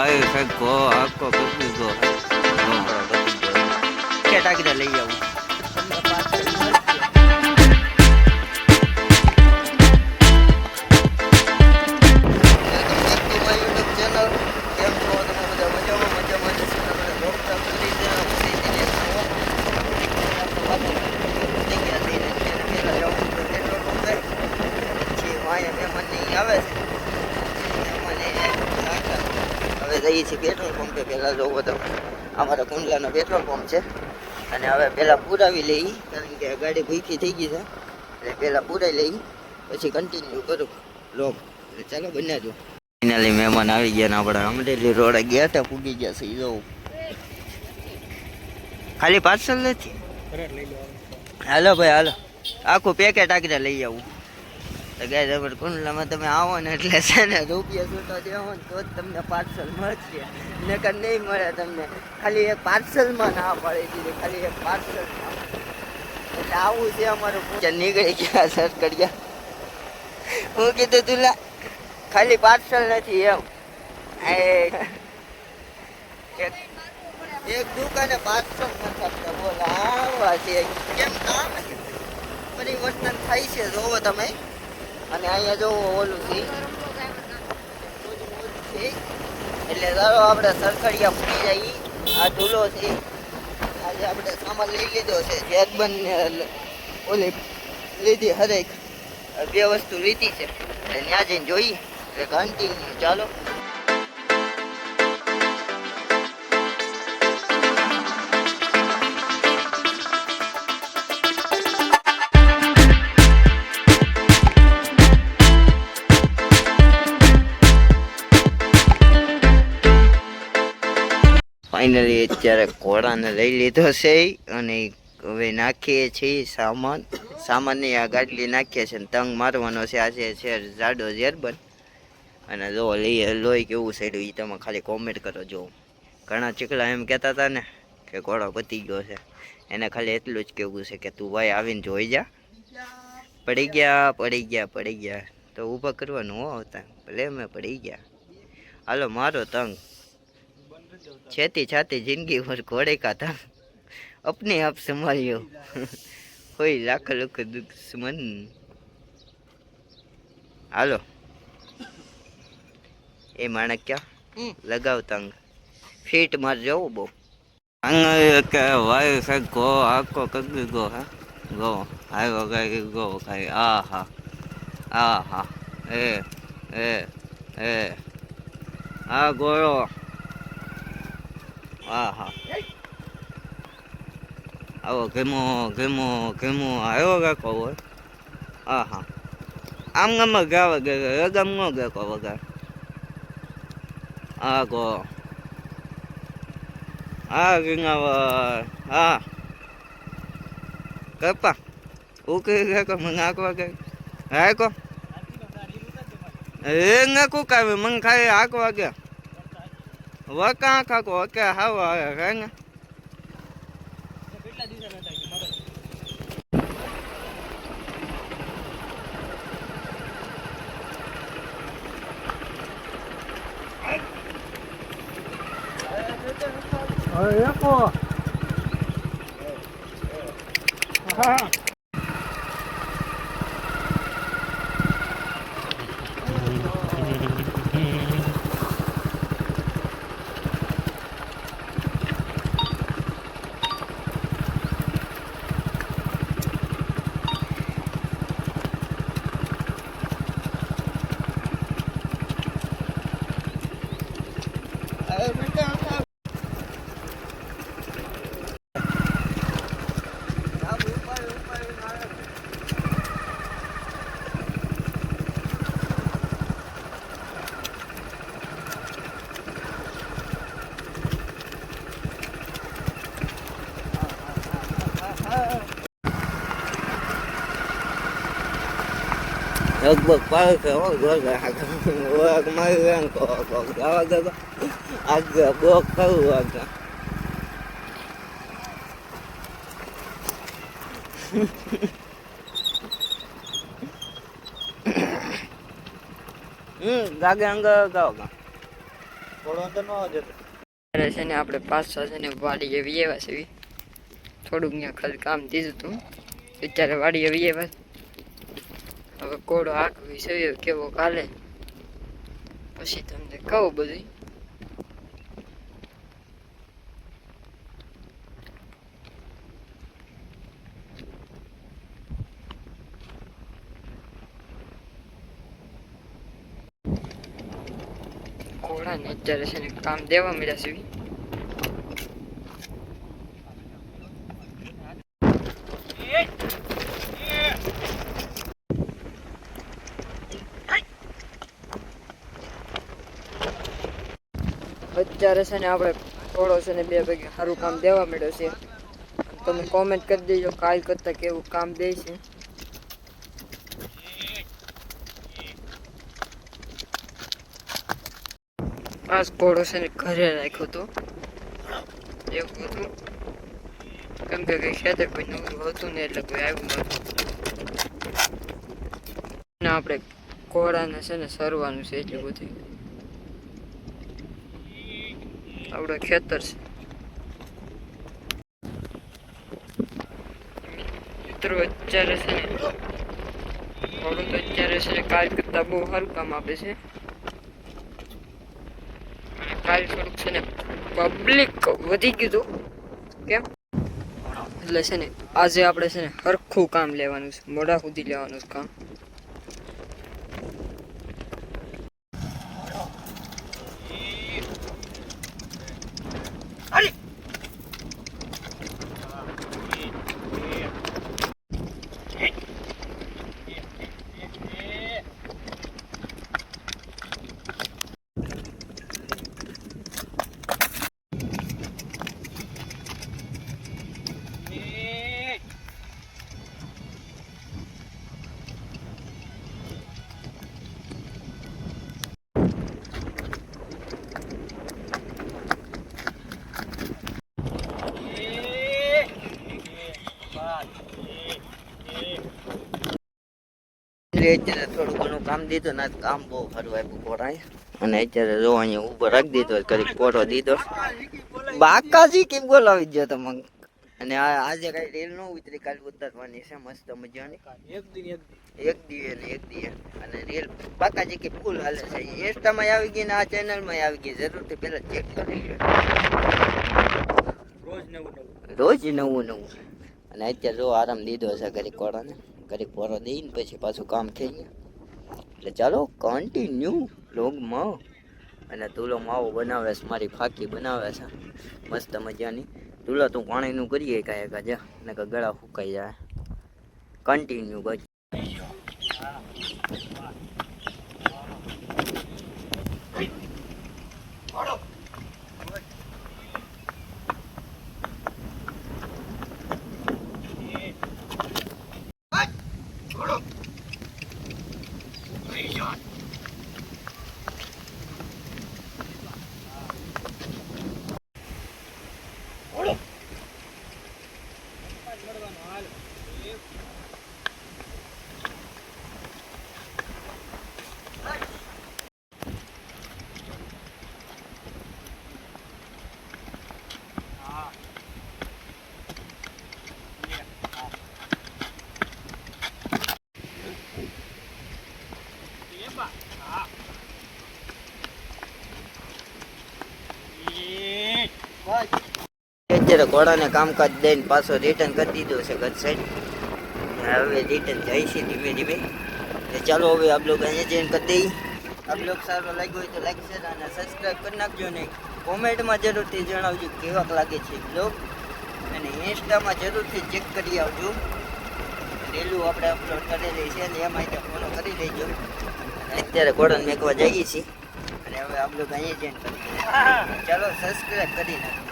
ભાઈ સાહેબ ગો આખો કપી ગો કે ટાકીને લઈ આવું તમને પાછળ મળશે. હવે જઈએ છીએ પેટ્રોલ પંપે. પહેલાં જોવો તમે અમારા કુંડલાનો પેટ્રોલ પંપ છે અને હવે પહેલાં પુરાવી લઈ કારણ કે ગાડી ભૂખી થઈ ગઈ છે એટલે પહેલાં પુરાવી લઈ પછી કન્ટિન્યુ કરું લોક. ચાલો બનાવજો. ફાઇનલી મહેમાન આવી ગયા ને આપણે અમરેલી રોડે ગયા હતા પૂગી ગયા છે. જોવું ખાલી પાર્સલ નથી. હાલો ભાઈ હાલો આખું પેકેટ આખીને લઈ આવું. તો ગાય તમારે કુંડલામાં તમે આવો ને એટલે છે ને રૂપિયા છૂટા દેવો ને તો જ તમને પાર્સલ મળશે નકર નહીં મળે તમને. ખાલી એક પાર્સલમાં ના પાડી દીધી ખાલી એક પાર્સલ એટલે આવું છે અમારું. પૂજા નીકળી ગયા સર કર્યા. હું કીધું તુલા ખાલી પાર્સલ નથી એમ. એક દુકાને પાર્સલ નથી બોલો આવા છે કેમ કામ પરિવર્તન થાય છે જોવો તમે. અને અહીંયા જોવો ઓલું છે એટલે ચાલો આપણે સરખડિયા ફરી જઈએ. આ ધૂલો છે આજે આપણે સામાન લઈ લીધો છે જેરબન ને ઓલી લીધી હરેક બે વસ્તુ લીધી છે એટલે ત્યાં જઈને જોઈએ એટલે કન્ટિન્યુ ચાલો. ફાઇનલી અત્યારે ઘોડાને લઈ લીધો છે અને હવે નાખીએ છીએ સામાનની આ ગાડલી નાખીએ છીએ. તંગ મારવાનો છે આ છે જાડો જેરબન અને જો લોહી કેવું છે એ તમે ખાલી કોમેન્ટ કરો. જો ઘણા ચીકલા એમ કહેતા હતા ને કે ઘોડો પતી ગયો છે એને ખાલી એટલું જ કહેવું છે કે તું ભાઈ આવીને જોઈ જા. પડી ગયા તો ઊભા કરવાનું હો આવતા ભલે અમે પડી ગયા. હાલો મારો તંગ छेती छाती जिंदगी भर घोड़े का था अपने आप संभालियो कोई लाख लोग दुश्मन. हालो ए माणक क्या लगाव तंग फीट मार जाओ बो के वाय से गो आको कगी गो है गो हाय गो खाई आहा ए आ गोरो આહા આવો કેમો આવ્યો કાકો હોય. આહા આમ ગમ ગાવ ગમ નો ગાકો વગર આ ગો આ ગંગાવ હા કપા ઓકે કાકો મને આકવા કે હા કો એ નાકુ કાવે મન ખાય આકવા ગયા વકા કાકો કે હાવા રેંગ કેટલા દિવસ નતા કે મગજ અરે એકો હા લગભગ પાકે હો ગોગા ઓક મારી કો ગાવા ગયો આગ બોક ખાવું આગા ગાગે અંગ ગાવ ત્યારે છે ને આપણે પાછા છે ને વાડી એવી એવા છે થોડુંક ત્યાં ખાલી કામ દીધું હતું અત્યારે વાડી એવી એવા હવે કોડો આખવી છે કેવો કાલે પછી તમને કહું બધું ઘોડાને અત્યારે છે ને કામ દેવા મળ્યા છે અત્યારે છે ને આપણે ઘોડો છે ને બે ભેગી સારું કામ દેવા મળ્યો છે તમે કોમેન્ટ કરી દેજો કાલ કરતા કેવું કામ દે છે આ ઘોડો છે ને ઘરે રાખ્યો હતો એવું હતું કેમ કે કઈ ખેતર કોઈ નવું હતું ને એટલે કોઈ આવ્યું નતું ને આપણે ઘોડાને છે ને સરવાનું છે એટલું બધું આપણે ખેતર છે મિત્રો અત્યારે છે ને ઘોડું તો અત્યારે છે ને કાલ કરતા બહુ સારું કામ આપે છે કાલ થોડુંક છે ને પબ્લિક વધી ગયું કેમ એટલે છે ને આજે આપણે છે ને હરખું કામ લેવાનું છે મોડા સુધી લેવાનું છે કામ અત્યારે થોડું ઘણું કામ દીધું ને કામ બહુ સારું આપ્યું ઘોડાએ અને અત્યારે જો અહીંયા ઉભો રાખી દીધો કરી કોટો દીધો બાકાજી કેમ બોલાવી ગયો તમે અને આજે કઈ રેલ ન ઉતરી કાલે ઉતારવાની છે મસ્ત મજાની એક દીએ અને રેલ બાકાજી કે ફૂલ હાલે છે ઇન્સ્ટામાં આવી ગઈ ને આ ચેનલમાં આવી ગઈ જરૂરથી પેલા ચેક કરી રોજ નવું અને અત્યારે જો આરામ દીધો છે ઘડીક કોડાને ઘડીક પોરો દઈને પછી પાછું કામ થઈ ગયા એટલે ચાલો કન્ટિન્યુ લોગમાં અને તુલો માવો બનાવે છે મારી ફાકી બનાવે છે મસ્ત મજાની તુલા તું પાણીનું કરીએ કાંઈ જા ને ગળા ફૂંકાઈ જાય કન્ટિન્યુ બસ અત્યારે ઘોડાને કામકાજ દઈને પાછો રિટર્ન કરી દીધો છે ગત સાઈડ હવે રિટર્ન જાય છે ધીમે ધીમે ચાલો હવે આપ લોકો અહીંયા જઈને કરી દઈએ આપ લોકો સારો લાગ્યો હોય તો લાઈક શેર અને સબસ્ક્રાઈબ કરી નાખજો ને કોમેન્ટમાં જરૂરથી જણાવજો કેવાક લાગે છે બ્લોગ અને ઇન્સ્ટામાં જરૂરથી ચેક કરી આવજો રેલું આપણે અપલોડ કરેલી છે ને એમાં ફોલો કરી લેજો અત્યારે ઘોડાને મેકવા જઈએ છીએ અને હવે આપ લોકો અહીંયા જઈને કરી ચાલો સબસ્ક્રાઈબ કરી નાખજો